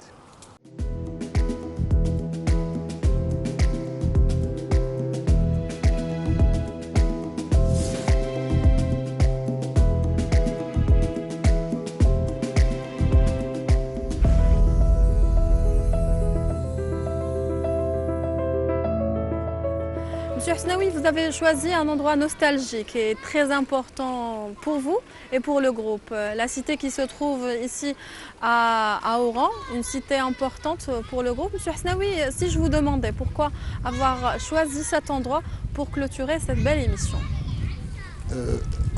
Monsieur Hesnaoui, vous avez choisi un endroit nostalgique et très important pour vous et pour le groupe. La cité qui se trouve ici à Oran, une cité importante pour le groupe. Monsieur Hesnaoui, si je vous demandais pourquoi avoir choisi cet endroit pour clôturer cette belle émission.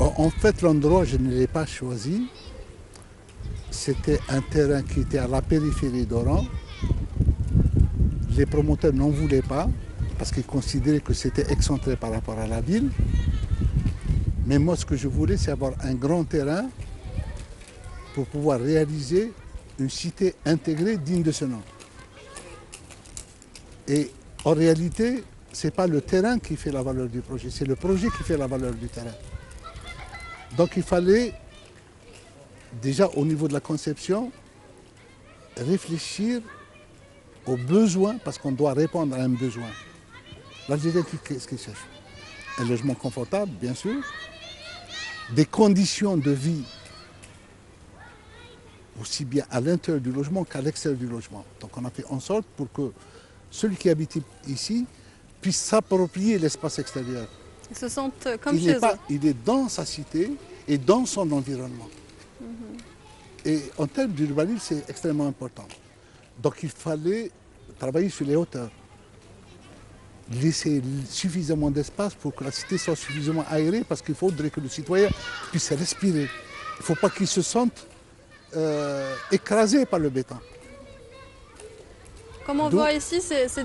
En fait, l'endroit, je ne l'ai pas choisi. C'était un terrain qui était à la périphérie d'Oran. Les promoteurs n'en voulaient pas, parce qu'ils considéraient que c'était excentré par rapport à la ville. Mais moi, ce que je voulais, c'est avoir un grand terrain pour pouvoir réaliser une cité intégrée digne de ce nom. Et en réalité, ce n'est pas le terrain qui fait la valeur du projet, c'est le projet qui fait la valeur du terrain. Donc il fallait, déjà au niveau de la conception, réfléchir aux besoins, parce qu'on doit répondre à un besoin. L'Algérien, qu'est-ce qu'il cherche? Un logement confortable, bien sûr, des conditions de vie, aussi bien à l'intérieur du logement qu'à l'extérieur du logement. Donc on a fait en sorte pour que celui qui habite ici puisse s'approprier l'espace extérieur. Ils se sentent comme chez eux. Il est dans sa cité et dans son environnement. Et en termes d'urbanisme, c'est extrêmement important. Donc il fallait travailler sur les hauteurs. Laisser suffisamment d'espace pour que la cité soit suffisamment aérée, parce qu'il faudrait que le citoyen puisse respirer. Il ne faut pas qu'il se sente écrasé par le béton. Comme on voit ici, c'est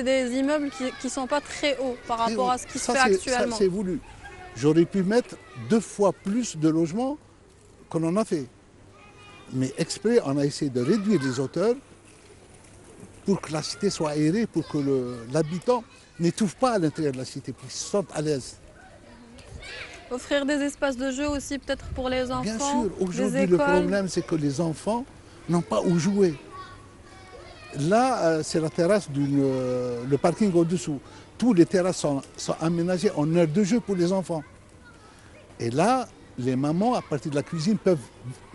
des immeubles qui ne sont pas très hauts par rapport à ce qui se fait actuellement. Ça, c'est voulu. J'aurais pu mettre 2 fois plus de logements qu'on en a fait. Mais exprès, on a essayé de réduire les hauteurs pour que la cité soit aérée, pour que l'habitant n'étouffe pas à l'intérieur de la cité, pour qu'il se sente à l'aise. Offrir des espaces de jeu aussi peut-être pour les enfants. Bien sûr, aujourd'hui le problème c'est que les enfants n'ont pas où jouer. Là, c'est la terrasse, le parking au-dessous. Tous les terrasses sont aménagées en aire de jeu pour les enfants. Et là, les mamans, à partir de la cuisine, peuvent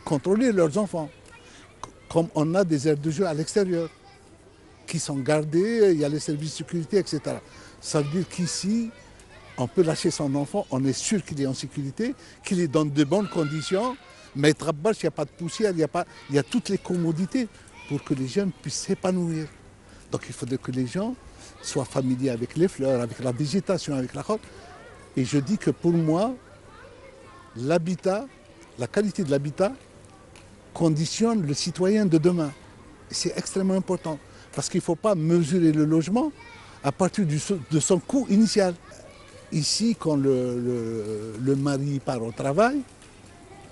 contrôler leurs enfants. Comme on a des aires de jeu à l'extérieur, qui sont gardées, il y a les services de sécurité, etc. Ça veut dire qu'ici, on peut lâcher son enfant, on est sûr qu'il est en sécurité, qu'il est dans de bonnes conditions, mais il n'y a pas de poussière, il y a toutes les commodités pour que les jeunes puissent s'épanouir. Donc il faudrait que les gens soient familiers avec les fleurs, avec la végétation, avec la route. Et je dis que pour moi, l'habitat, la qualité de l'habitat conditionne le citoyen de demain. C'est extrêmement important, parce qu'il ne faut pas mesurer le logement à partir de son coût initial. Ici, quand le mari part au travail,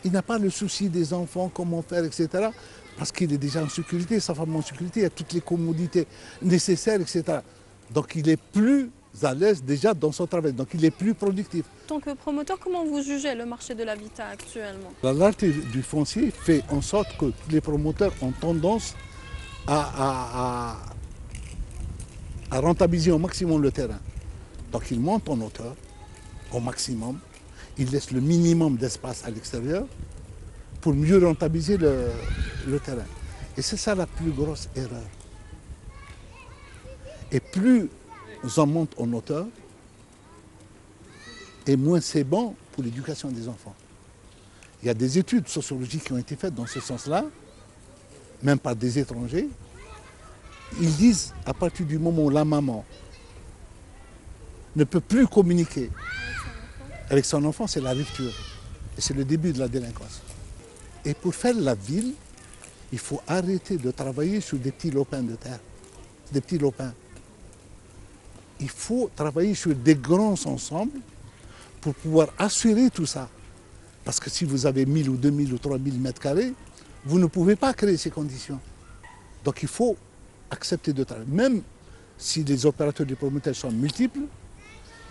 il n'a pas le souci des enfants, comment faire, etc. Parce qu'il est déjà en sécurité, sa femme en sécurité, il y a toutes les commodités nécessaires, etc. Donc il est plus à l'aise déjà dans son travail, donc il est plus productif. En tant que promoteur, comment vous jugez le marché de l'habitat actuellement? La rareté du foncier fait en sorte que les promoteurs ont tendance à rentabiliser au maximum le terrain. Donc ils montent en hauteur au maximum, ils laissent le minimum d'espace à l'extérieur pour mieux rentabiliser le terrain. Et c'est ça la plus grosse erreur. Et plus on monte en hauteur, et moins c'est bon pour l'éducation des enfants. Il y a des études sociologiques qui ont été faites dans ce sens-là, même par des étrangers. Ils disent, à partir du moment où la maman ne peut plus communiquer avec son enfant, c'est la rupture. Et c'est le début de la délinquance. Et pour faire la ville, il faut arrêter de travailler sur des petits lopins de terre, des petits lopins. Il faut travailler sur des grands ensembles pour pouvoir assurer tout ça. Parce que si vous avez 1000 ou 2000 ou 3000 mètres carrés, vous ne pouvez pas créer ces conditions. Donc il faut accepter de travailler. Même si les opérateurs du promoteurs sont multiples,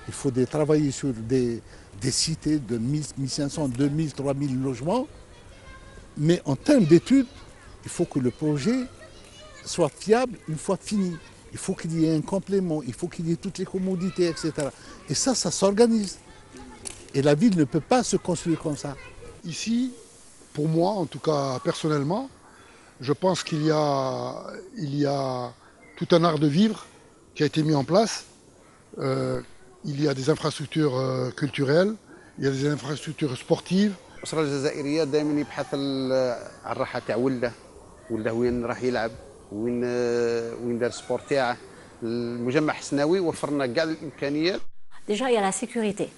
il faut travailler sur des cités de 1000, 1500, 2000, 3000 logements. Mais en termes d'études, il faut que le projet soit fiable une fois fini. Il faut qu'il y ait un complément, il faut qu'il y ait toutes les commodités, etc. Et ça s'organise. Et la ville ne peut pas se construire comme ça. Ici, pour moi, en tout cas personnellement, je pense qu'il y a tout un art de vivre qui a été mis en place. Il y a des infrastructures culturelles, il y a des infrastructures sportives. الأسرة الجزائرية دائما يبحث على الراحة تاع ولده وين راح يلعب وين دار السبور تاعه. المجمع حسناوي وفرنا كاع الإمكانيات. Déjà, il y a la sécurité.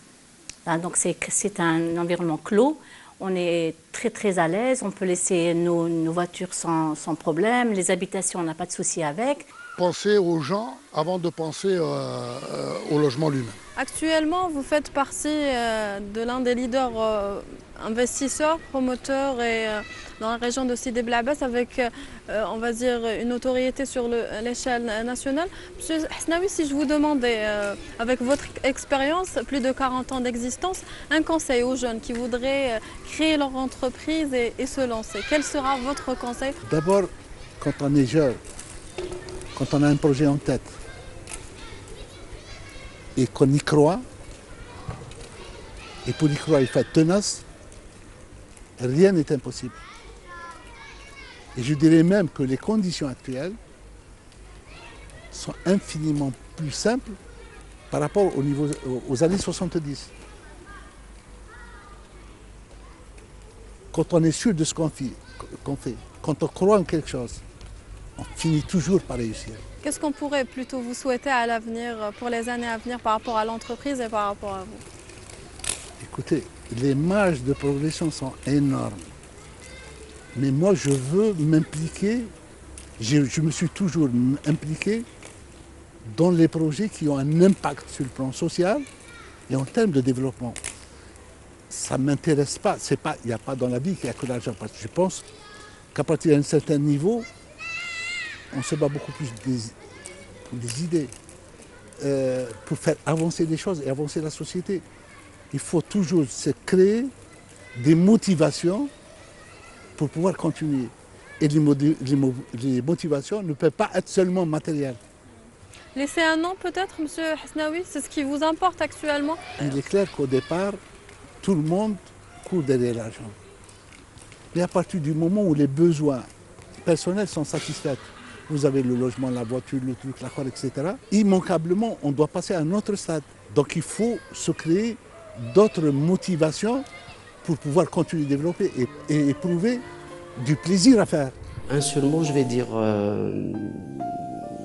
Donc c'est un environnement clos. On est très à l'aise. On peut laisser nos voitures sans problème. Les habitations, on n'a pas de souci avec. Penser aux gens avant de penser au logement lui-même. Actuellement, vous faites partie de l'un des leaders investisseurs, promoteurs et, dans la région de Sidi Bel Abbas avec, on va dire, une notoriété sur l'échelle nationale. Monsieur Hasnaoui, si je vous demandais, avec votre expérience, plus de 40 ans d'existence, un conseil aux jeunes qui voudraient créer leur entreprise et se lancer, quel sera votre conseil? D'abord, quand on est jeune, quand on a un projet en tête et qu'on y croit, et pour y croire il faut être tenace, rien n'est impossible. Et je dirais même que les conditions actuelles sont infiniment plus simples par rapport aux années 70. Quand on est sûr de ce qu'on fait, quand on croit en quelque chose, on finit toujours par réussir. Qu'est-ce qu'on pourrait plutôt vous souhaiter à l'avenir, pour les années à venir, par rapport à l'entreprise et par rapport à vous? Écoutez, les marges de progression sont énormes. Mais moi, je veux m'impliquer, je me suis toujours impliqué dans les projets qui ont un impact sur le plan social et en termes de développement. Ça ne m'intéresse pas, il n'y a pas dans la vie qu'il n'y a que l'argent. Parce que je pense qu'à partir d'un certain niveau, on se bat beaucoup plus pour des idées, pour faire avancer les choses et avancer la société. Il faut toujours se créer des motivations pour pouvoir continuer. Et les motivations ne peuvent pas être seulement matérielles. Laisser un nom peut-être, Monsieur Hasnaoui, c'est ce qui vous importe actuellement? Il est clair qu'au départ, tout le monde court derrière l'argent. Mais à partir du moment où les besoins personnels sont satisfaits, vous avez le logement, la voiture, le truc, la quoi, etc. Immanquablement, on doit passer à un autre stade. Donc il faut se créer d'autres motivations pour pouvoir continuer à développer et éprouver du plaisir à faire. Un seul mot, je vais dire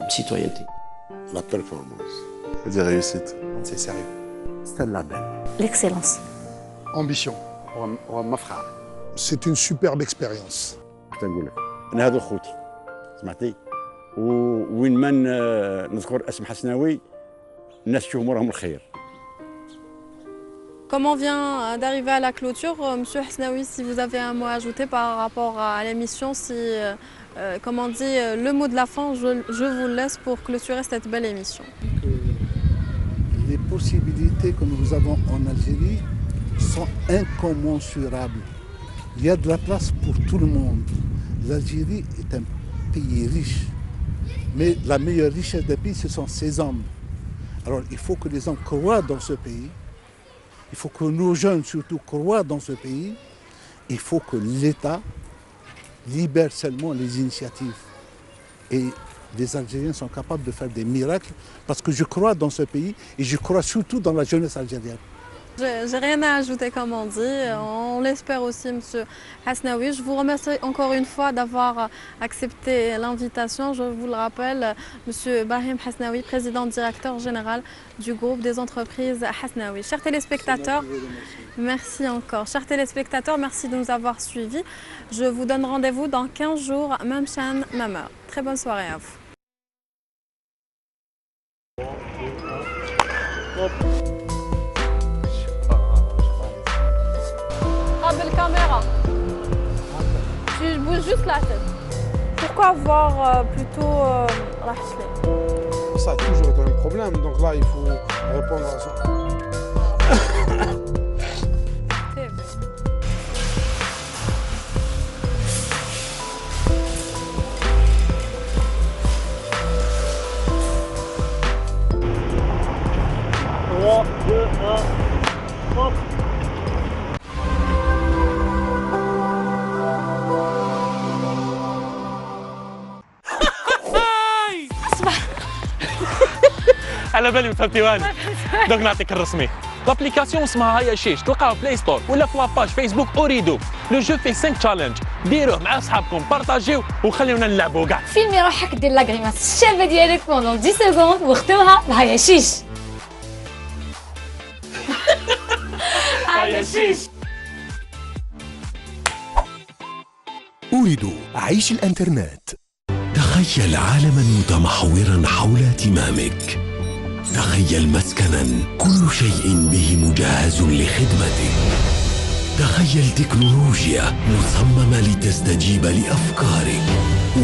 citoyenneté. La performance. Je veux dire réussite. C'est sérieux. C'est un label. L'excellence. Ambition. ومفخر. C'est une superbe expérience. تنقول لك انا هذو خوتي سمعتي وين ما نذكر اسم حسناوي الناس تشوف موراهم الخير. Comme on vient d'arriver à la clôture, Monsieur Hasnaoui, si vous avez un mot à ajouter par rapport à l'émission, si, comme on dit, le mot de la fin, je vous laisse pour clôturer cette belle émission. Les possibilités que nous avons en Algérie sont incommensurables. Il y a de la place pour tout le monde. L'Algérie est un pays riche, mais la meilleure richesse des pays, ce sont ses hommes. Alors il faut que les gens croient dans ce pays. Il faut que nos jeunes surtout croient dans ce pays. Il faut que l'État libère seulement les initiatives. Et les Algériens sont capables de faire des miracles parce que je crois dans ce pays et je crois surtout dans la jeunesse algérienne. J'ai rien à ajouter comme on dit. On l'espère aussi, Monsieur Hasnaoui. Je vous remercie encore une fois d'avoir accepté l'invitation. Je vous le rappelle, Monsieur Brahim Hasnaoui, président directeur général du groupe des entreprises Hasnaoui. Chers téléspectateurs, merci encore. Chers téléspectateurs, merci de nous avoir suivis. Je vous donne rendez-vous dans 15 jours, même chaîne, même heure. Très bonne soirée à vous. De caméra. Tu bouges juste la tête. Pourquoi voir plutôt Rachel? Ça a toujours été un problème, donc là il faut répondre à ça. على بالي ما فهمتي والو. دوك نعطيك الرسمي. لابليكاسيون اسمها هيا شيش، تلقاها في بلاي ستور ولا في لاباج فيسبوك اوريدو. لو جو فيه 5 تشالنج، ديروه مع اصحابكم، بارطاجيو وخليونا نلعبوا كاع. فيلمي روحك دير لاغريماس الشابه ديالك بوندون 10 سكوند واختمها بهيا شيش. هيا شيش. أريد عيش الإنترنت. تخيل عالما متمحورا حول اهتمامك. تخيل مسكنا كل شيء به مجهز لخدمتك. تخيل تكنولوجيا مصممة لتستجيب لأفكارك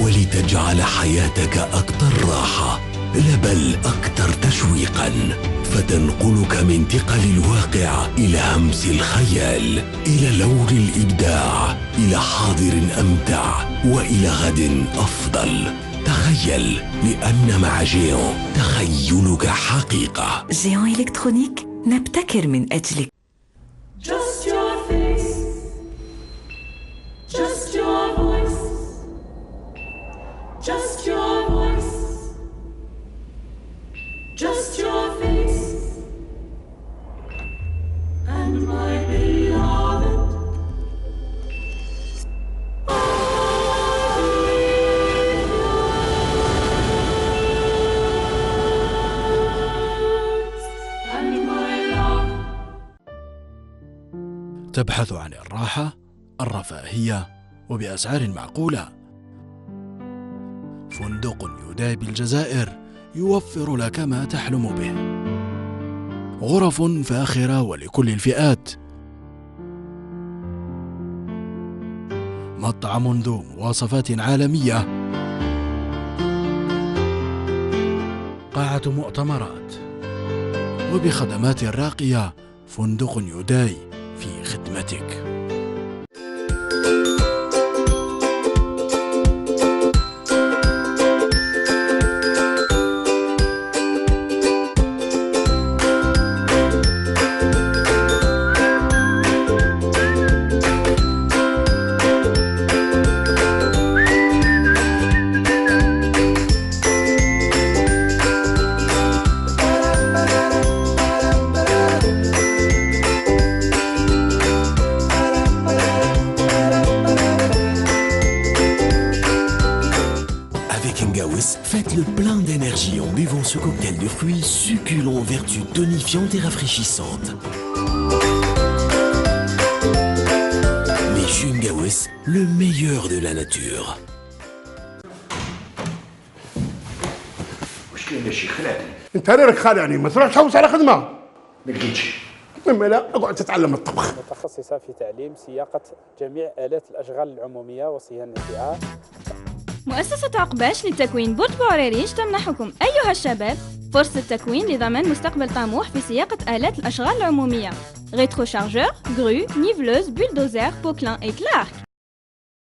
ولتجعل حياتك أكثر راحة، لا بل أكثر تشويقا، فتنقلك من ثقل الواقع إلى همس الخيال، إلى لون الإبداع، إلى حاضر أمتع وإلى غد أفضل. تخيل، لأن مع جيون تخيلك حقيقة. جيون إلكترونيك، نبتكر من أجلك. Just your face, just your voice, just your voice, just your face, and my beloved. تبحث عن الراحة، الرفاهية وبأسعار معقولة. فندق يوداي بالجزائر يوفر لك ما تحلم به. غرف فاخرة ولكل الفئات. مطعم ذو مواصفات عالمية. قاعة مؤتمرات. وبخدمات راقية. فندق يوداي في خدمتك. Faites le plein d'énergie en buvant ce cocktail de fruits succulent, vertus tonifiantes et rafraîchissantes. Mais Shungawis, le meilleur de la nature. واش كاين شي خلعني؟ انت راك خالعني ما تروحش تحوس على خدمه. ما لقيتش. اما لا اقعد تتعلم الطبخ. متخصصه في تعليم سياقه جميع آلات الأشغال العمومية وصيانة الانتعاش. مؤسسة عقباش للتكوين بورت بوريريج تمنحكم أيها الشباب فرصة التكوين لضمان مستقبل طموح في سياقة آلات الأشغال العمومية. ريترو شارجور، غرو، نيفلوز، بولدوزر، بوكلان et كلارك.